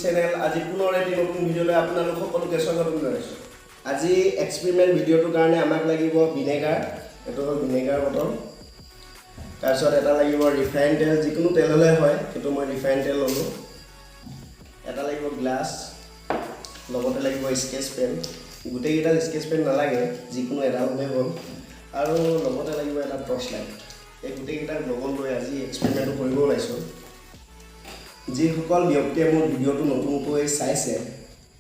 Channel আজি পুনৰ এটি নতুন ভিডিঅ'লৈ আপোনালোক সকলোকে স্বাগতম জনাইছোঁ। আজি এক্সপেৰিমেণ্ট ভিডিঅ'টোৰ কাৰণে আমাক লাগিব ভিনেগাৰ, এইটো হ'ল ভিনেগাৰ বটল। তাৰপিছত এটা লাগিব ৰিফাইন তেল, যিকোনো তেল হ'লে হয়, কিন্তু মই ৰিফাইন তেল ল'লোঁ। এটা লাগিব গ্লাছ, লগতে লাগিব স্কেচ পেন। গোটেইকেইডাল স্কেচ পেন নালাগে, যিকোনো এটা হ'লেই হ'ল। আৰু লগতে লাগিব এটা টৰ্চ লাইট। এই গোটেইকেইটাক লগত লৈ আজি এক্সপেৰিমেণ্টটো কৰিব ওলাইছোঁ। যিসকল ব্যক্তিয়ে মোৰ ভিডিঅ'টো নতুনকৈ চাইছে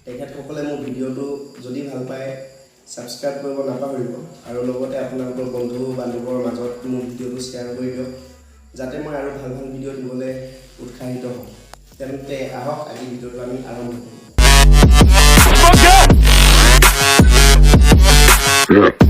তেখেতসকলে মোৰ ভিডিঅ'টো যদি ভাল পায় ছাবস্ক্ৰাইব কৰিব নাপাহৰিব, আৰু লগতে আপোনালোকৰ বন্ধু বান্ধৱৰ মাজত মোৰ ভিডিঅ'টো শ্বেয়াৰ কৰি দিয়ক, যাতে মই আৰু ভাল ভাল ভিডিঅ' দিবলৈ উৎসাহিত হওঁ। তেন্তে আহক আজি ভিডিঅ'টো আমি আৰম্ভ কৰোঁ।